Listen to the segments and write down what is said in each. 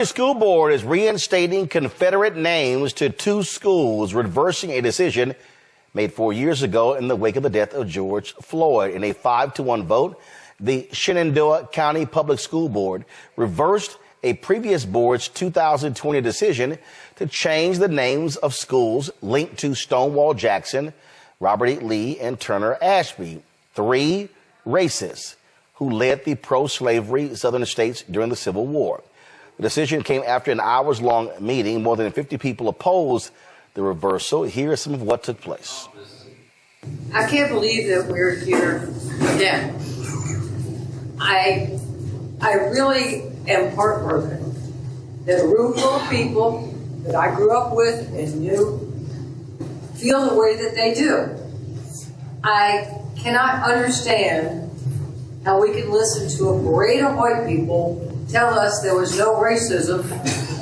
The school board is reinstating Confederate names to 2 schools, reversing a decision made 4 years ago in the wake of the death of George Floyd. In a 5-1 vote, the Shenandoah County Public School Board reversed a previous board's 2020 decision to change the names of schools linked to Stonewall Jackson, Robert E. Lee, and Turner Ashby, 3 racists who led the pro-slavery Southern states during the Civil War. The decision came after an hours-long meeting. More than 50 people opposed the reversal. Here is some of what took place. I can't believe that we're here again. I really am heartbroken that a room full of people that I grew up with and knew feel the way that they do. I cannot understand how we can listen to a parade of white people tell us there was no racism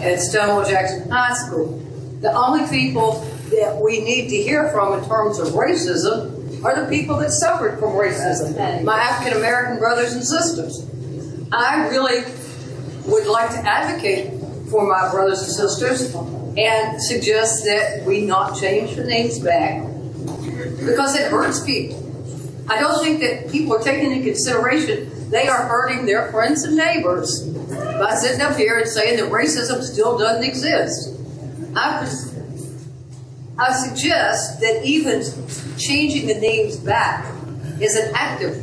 at Stonewall Jackson High School. The only people that we need to hear from in terms of racism are the people that suffered from racism, my African American brothers and sisters. I really would like to advocate for my brothers and sisters and suggest that we not change the names back because it hurts people. I don't think that people are taking into consideration they are hurting their friends and neighbors by sitting up here and saying that racism still doesn't exist. I suggest that even changing the names back is an active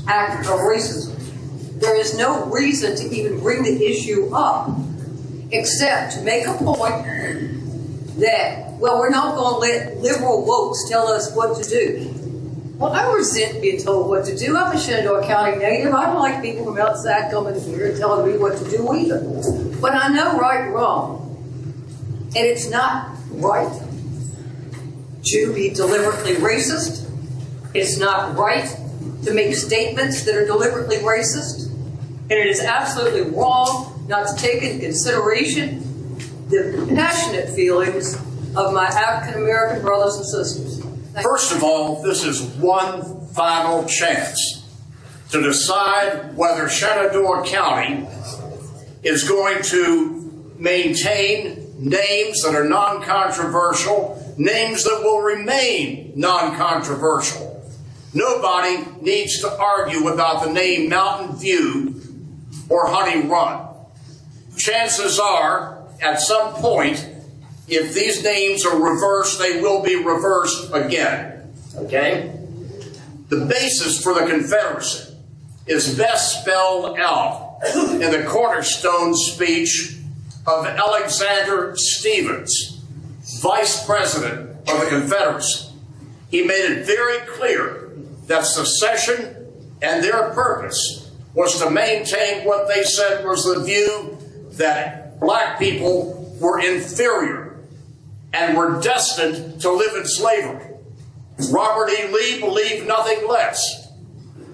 act of racism. There is no reason to even bring the issue up except to make a point that, well, we're not going to let liberal wokes tell us what to do. Well, I resent being told what to do. I'm a Shenandoah County native. I don't like people from outside coming here and telling me what to do either. But I know right and wrong. And it's not right to be deliberately racist. It's not right to make statements that are deliberately racist. And it is absolutely wrong not to take into consideration the passionate feelings of my African American brothers and sisters. First of all, this is one final chance to decide whether Shenandoah County is going to maintain names that are non-controversial, names that will remain non-controversial. Nobody needs to argue about the name Mountain View or Honey Run. Chances are, at some point, if these names are reversed, they will be reversed again, okay? The basis for the Confederacy is best spelled out in the cornerstone speech of Alexander Stephens, Vice President of the Confederacy. He made it very clear that secession and their purpose was to maintain what they said was the view that black people were inferior and were destined to live in slavery. Robert E. Lee believed nothing less.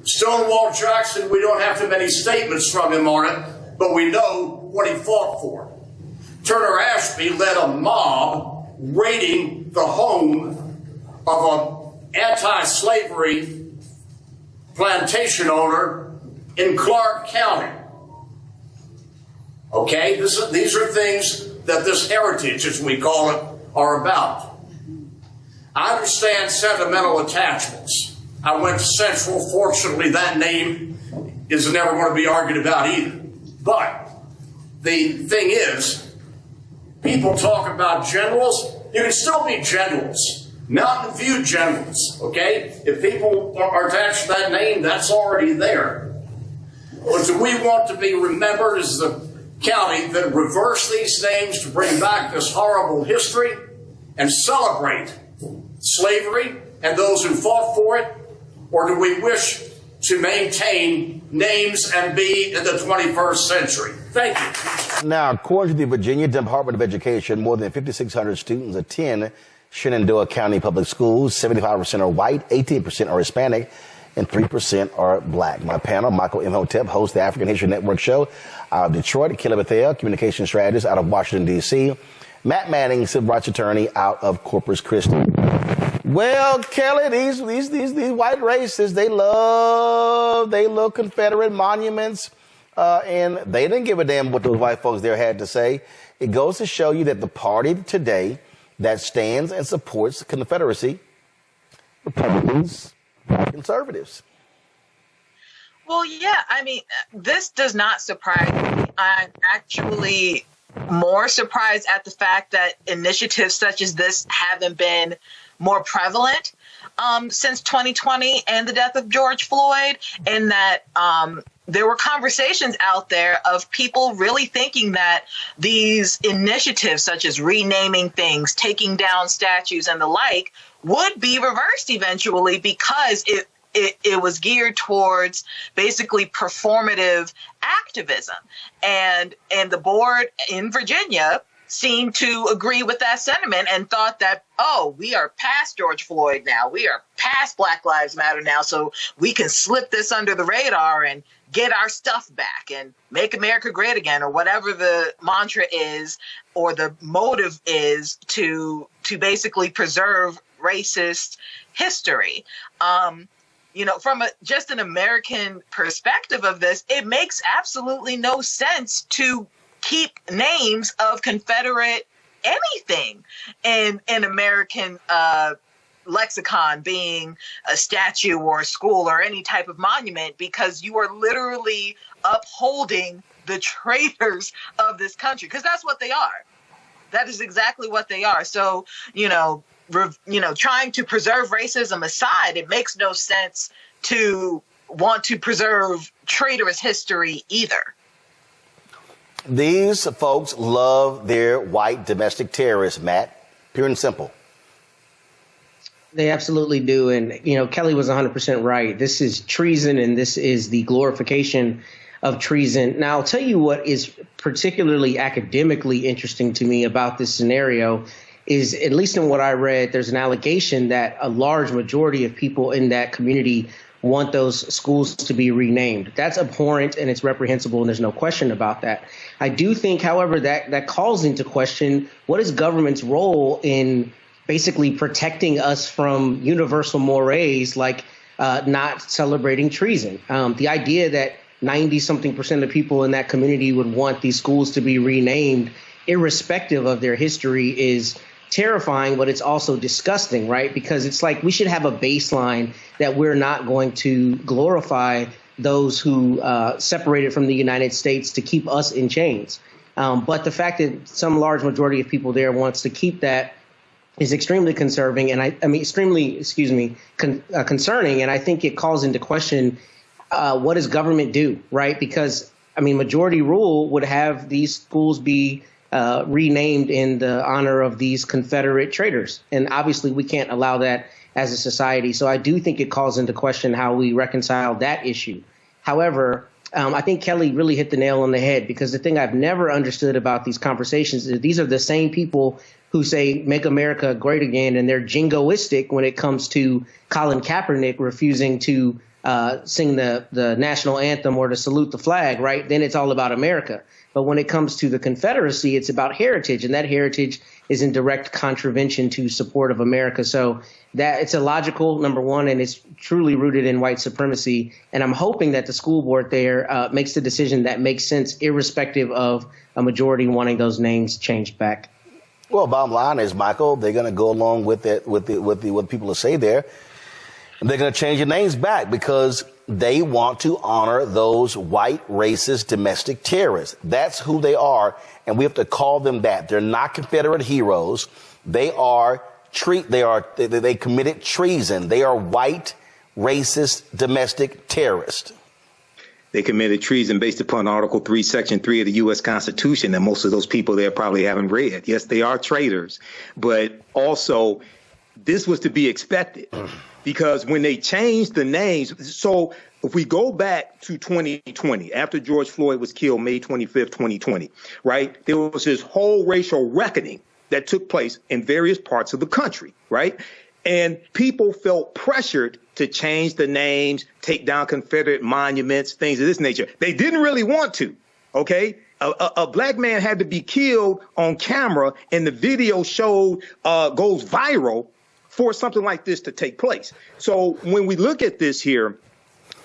Stonewall Jackson, we don't have too many statements from him on it, but we know what he fought for. Turner Ashby led a mob raiding the home of an anti-slavery plantation owner in Clark County. Okay, these are things that this heritage, as we call it, are about. I understand sentimental attachments. I went to Central. Fortunately, that name is never going to be argued about either. But the thing is, people talk about generals. You can still be generals. Mountain View generals, okay? If people are attached to that name, that's already there. But do we want to be remembered as the county that reversed these names to bring back this horrible history and celebrate slavery and those who fought for it? Or do we wish to maintain names and be in the 21st century? Thank you. Now, according to the Virginia Department of Education, more than 5,600 students attend Shenandoah County Public Schools. 75% are white, 18% are Hispanic, and 3% are black. My panel, Michael Imhotep, hosts the African History Network show out of Detroit, Kelly Bethea, communication strategist out of Washington, D.C., Matt Manning, civil rights attorney out of Corpus Christi. Well, Kelly, these white racists, they love Confederate monuments. and they didn't give a damn what those white folks there had to say. It goes to show you that the party today that stands and supports the Confederacy, Republicans, conservatives. Well, yeah, I mean, this does not surprise me. I'm actually more surprised at the fact that initiatives such as this haven't been more prevalent since 2020 and the death of George Floyd, and that there were conversations out there of people really thinking that these initiatives such as renaming things, taking down statues and the like would be reversed eventually because it was geared towards basically performative activism. And the board in Virginia seemed to agree with that sentiment and thought that, oh, we are past George Floyd now. We are past Black Lives Matter now. So we can slip this under the radar and get our stuff back and make America great again, or whatever the mantra is or the motive is to basically preserve racist history. From just an American perspective of this, it makes absolutely no sense to keep names of Confederate anything in American lexicon, being a statue or a school or any type of monument, because you are literally upholding the traitors of this country, because that's what they are. That is exactly what they are. So, trying to preserve racism aside, it makes no sense to want to preserve traitorous history either. These folks love their white domestic terrorists, Matt. Pure and simple. They absolutely do. And, Kelly was 100% right. This is treason, and this is the glorification of treason. Now, I'll tell you what is particularly academically interesting to me about this scenario is, at least in what I read, there's an allegation that a large majority of people in that community want those schools to be renamed. That's abhorrent and it's reprehensible, and there's no question about that. I do think, however, that calls into question what is government's role in basically protecting us from universal mores like not celebrating treason. The idea that 90-something% of people in that community would want these schools to be renamed, irrespective of their history, is terrifying, but it's also disgusting, right? Because it's like we should have a baseline that we're not going to glorify those who separated from the United States to keep us in chains. But the fact that some large majority of people there wants to keep that is extremely concerning, and concerning. And I think it calls into question what does government do, right? Because, majority rule would have these schools be renamed in the honor of these Confederate traitors. And obviously we can't allow that as a society. So I do think it calls into question how we reconcile that issue. However, I think Kelly really hit the nail on the head, because the thing I've never understood about these conversations is these are the same people who say make America great again, and they're jingoistic when it comes to Colin Kaepernick refusing to sing the national anthem or to salute the flag, right? Then it's all about America. But when it comes to the Confederacy, it's about heritage, and that heritage is in direct contravention to support of America. So that it's illogical, number one, and it's truly rooted in white supremacy. And I'm hoping that the school board there makes the decision that makes sense, irrespective of a majority wanting those names changed back. Well, bottom line is, Michael, they're going to go along with it, with what people say there. They're going to change the names back because they want to honor those white racist domestic terrorists. That's who they are, and we have to call them that. They're not Confederate heroes. They committed treason. They are white racist domestic terrorists. They committed treason based upon Article 3, Section 3 of the U.S. Constitution, and most of those people there probably haven't read. Yes, they are traitors, but also this was to be expected. Because when they changed the names, so if we go back to 2020, after George Floyd was killed, May 25th, 2020, right, there was this whole racial reckoning that took place in various parts of the country, right? And people felt pressured to change the names, take down Confederate monuments, things of this nature. They didn't really want to, okay? A black man had to be killed on camera, and the video showed goes viral for something like this to take place. So when we look at this here,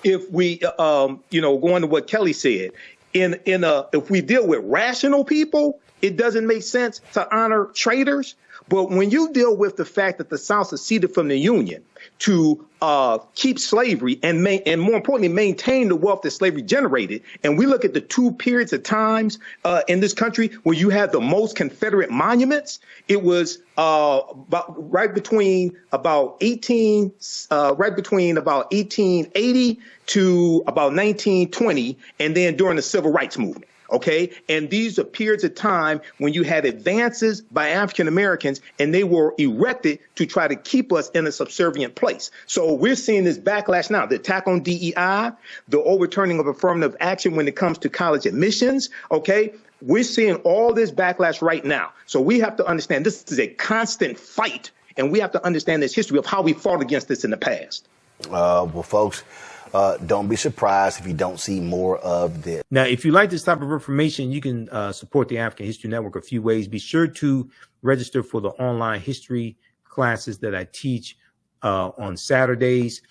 if we, going to what Kelly said, if we deal with rational people, it doesn't make sense to honor traitors. But when you deal with the fact that the South seceded from the Union to keep slavery and more importantly, maintain the wealth that slavery generated, and we look at the two periods of times in this country where you had the most Confederate monuments, it was right between about 1880 to about 1920, and then during the Civil Rights Movement. Okay. And these are periods of time when you had advances by African Americans and they were erected to try to keep us in a subservient place. So we're seeing this backlash now, the attack on DEI, the overturning of affirmative action when it comes to college admissions. OK, we're seeing all this backlash right now. So we have to understand this is a constant fight, and we have to understand this history of how we fought against this in the past. Well, folks, don't be surprised if you don't see more of this. Now, if you like this type of information, you can support the African History Network a few ways. Be sure to register for the online history classes that I teach on Saturdays.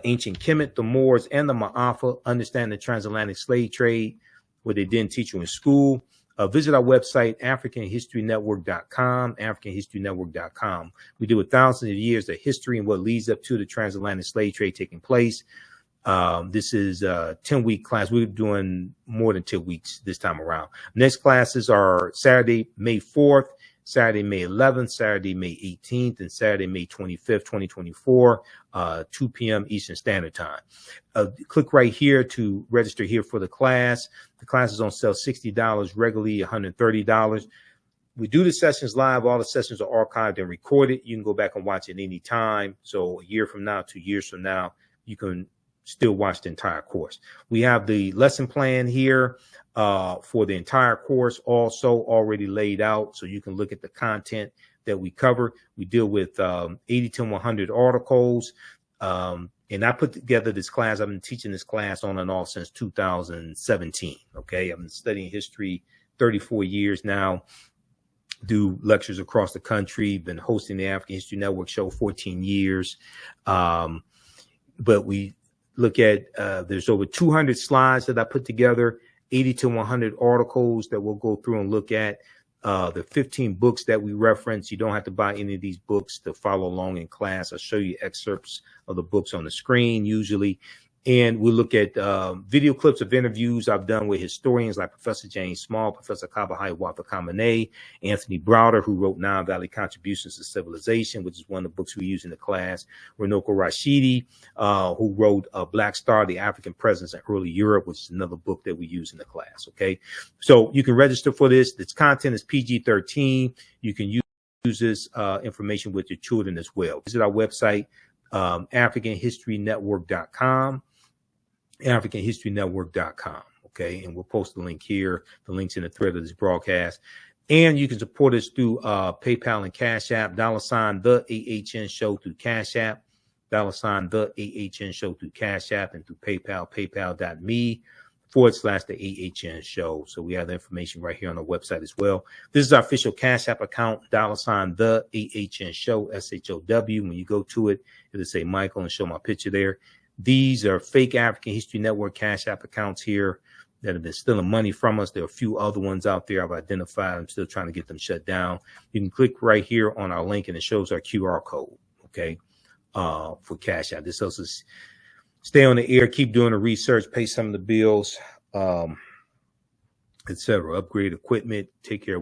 Ancient Kemet, the Moors, and the Ma'afa, Understand the Transatlantic Slave Trade, what they didn't teach you in school. Visit our website, AfricanHistoryNetwork.com, AfricanHistoryNetwork.com. We deal with thousands of years of history and what leads up to the transatlantic slave trade taking place. This is a 10-week class. We're doing more than 10 weeks this time around. Next classes are Saturday, May 4th, Saturday, May 11th, Saturday, May 18th, and Saturday, May 25th, 2024, 2 p.m. Eastern Standard Time. Click right here to register here for the class. The class is on sale $60, regularly $130. We do the sessions live. All the sessions are archived and recorded. You can go back and watch it any time. So a year from now, 2 years from now, you can still watch the entire course. We have the lesson plan here for the entire course also already laid out, so you can look at the content that we cover. We deal with 80 to 100 articles, and I put together this class. I've been teaching this class on and off since 2017. Okay, I've been studying history 34 years now. Do lectures across the country. Been hosting the African History Network show 14 years. But we look at there's over 200 slides that I put together, 80 to 100 articles that we'll go through and look at. The 15 books that we reference. You don't have to buy any of these books to follow along in class. I'll show you excerpts of the books on the screen usually. And we look at video clips of interviews I've done with historians like Professor James Small, Professor Kabahai Wafa-Kamene, Anthony Browder, who wrote Nile Valley Contributions to Civilization, which is one of the books we use in the class, Runoko Rashidi, who wrote Black Star, The African Presence in Early Europe, which is another book that we use in the class. Okay, so you can register for this. Its content is PG-13. You can use this information with your children as well. Visit our website, AfricanHistoryNetwork.com. AfricanHistoryNetwork.com. Okay, and we'll post the link here. The link's in the thread of this broadcast. And you can support us through PayPal and Cash App, $ the AHN Show through Cash App, $ the AHN Show through Cash App, and through PayPal, paypal.me /the AHN Show. So we have the information right here on the website as well. This is our official Cash App account, $ the AHN Show, SHOW. When you go to it, it'll say Michael and show my picture there. These are fake African History Network Cash App accounts here that have been stealing money from us. There are a few other ones out there I've identified. I'm still trying to get them shut down. You can click right here on our link and it shows our QR code, okay, for Cash App. This helps us stay on the air, keep doing the research, pay some of the bills, etc. Upgrade equipment, take care of